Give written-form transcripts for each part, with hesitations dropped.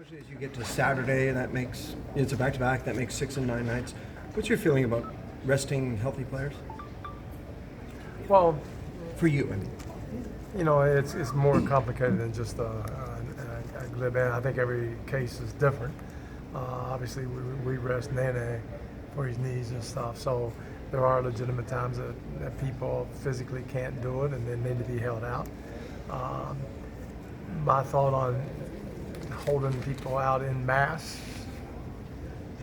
Especially as you get to Saturday, and it's a back-to-back, that makes 6 and 9 nights. What's your feeling about resting healthy players? Well, For you, I mean. it's more complicated than just a glib end. I think every case is different. Obviously, we rest Nene for his knees and stuff, so there are legitimate times that people physically can't do it and they need to be held out. My thought on holding people out in mass,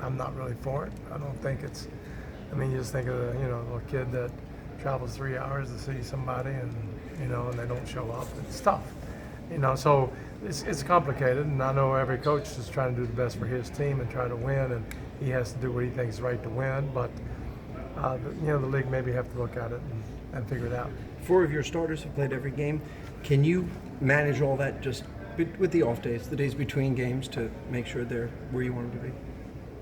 I'm not really for it. I don't think it's. You just think of a little kid that travels 3 hours to see somebody, and and they don't show up. It's tough, So it's complicated, and I know every coach is trying to do the best for his team and try to win, and he has to do what he thinks is right to win. But the league maybe have to look at it and figure it out. 4 of your starters have played every game. Can you manage all that just with the off days, the days between games, to make sure they're where you want them to be?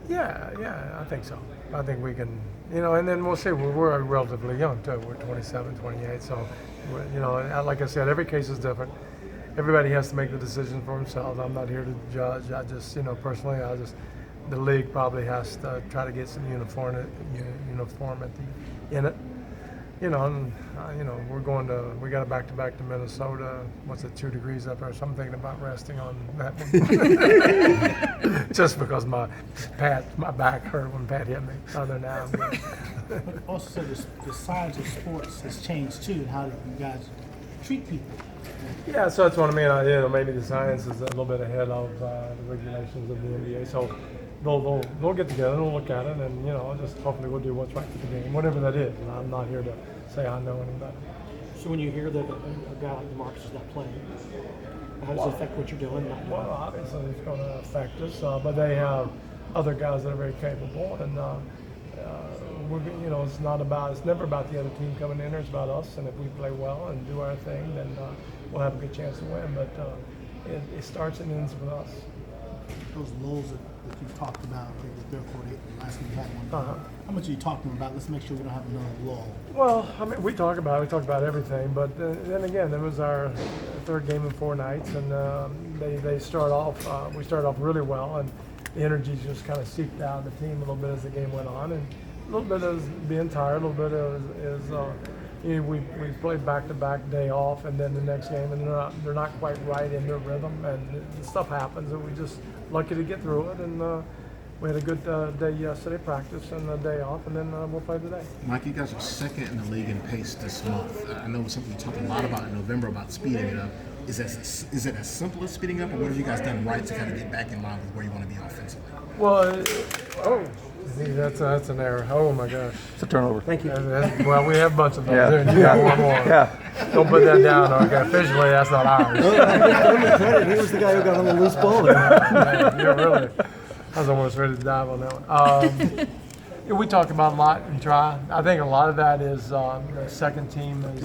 Yeah, I think so. I think we can, and then we'll see. We're relatively young too. We're 27, 28. So, like I said, every case is different. Everybody has to make the decision for themselves. I'm not here to judge. I just, personally, the league probably has to try to get some uniformity in it. We got a back-to-back to Minnesota. What's it, 2 degrees up there? So I'm thinking about resting on that one. Just because my back hurt when Pat hit me. Other than that, I'm good. But also, the science of sports has changed too, and how you guys treat people. Yeah, so that's what I mean. Maybe the science is a little bit ahead of the regulations of the NBA. So they'll get together and we'll look at it, and just hopefully we'll do what's right for the game, whatever that is. And I'm not here to say I know any better. So when you hear that a guy like DeMarcus is not playing, how does it affect what you're doing? Well, obviously it's going to affect us, but they have other guys that are very capable, and it's never about the other team coming in there. It's about us, and if we play well and do our thing, then we'll have a good chance to win. But it starts and ends with us. Those lulls that you talked about, I think it was third quarter, last week we had one. How much are you talking about? Let's make sure we don't have another lull. Well, we talk about everything, but then again, it was our third game in 4 nights, and we started off really well, and the energy just kind of seeped out of the team a little bit as the game went on, and a little bit is being tired, a little bit is we played back-to-back day off, and then the next game, and they're not quite right in their rhythm, and stuff happens, and we just lucky to get through it, and we had a good day yesterday, practice, and a day off, and then we'll play today. Mike, you guys are second in the league in pace this month. I know it's something you talked a lot about in November about speeding it up. Is it as simple as speeding up, or what have you guys done right to kind of get back in line with where you want to be offensively? Well, that's an error. Oh my gosh. It's a turnover. Thank you. Well, we have a bunch of those there, and you got one more. Yeah. Don't put that down, okay? Officially, that's not ours. He was the guy who got on the loose ball there. Yeah, really. I was almost ready to dive on that one. We talk about a lot and try. I think a lot of that is the second team is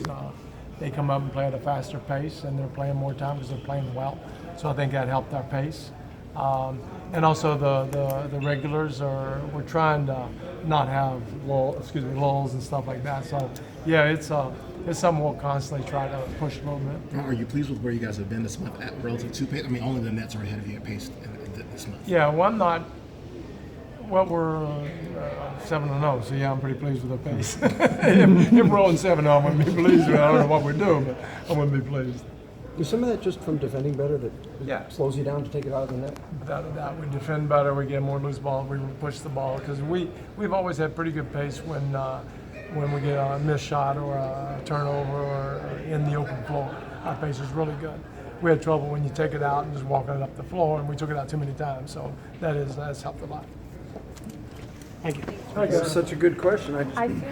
they come up and play at a faster pace, and they're playing more time because they're playing well. So I think that helped our pace. And also the regulars we're trying to not have lulls and stuff like that. So yeah, it's something we'll constantly try to push a little bit. Are you pleased with where you guys have been this month at relative to pace? Only the Nets are ahead of you at pace this month. Yeah, well, I'm not. Well, we're 7-0, so yeah, I'm pretty pleased with the pace. if we're on 7-0, I wouldn't be pleased with it. I don't know what we're doing, but I wouldn't be pleased. Is some of that just from defending better that slows you down to take it out of the net? Without a doubt, we defend better. We get more loose ball. We push the ball because we've always had pretty good pace when we get a missed shot or a turnover or in the open floor. Our pace is really good. We had trouble when you take it out and just walking it up the floor, and we took it out too many times. So that's helped a lot. Thank you. That's such a good question.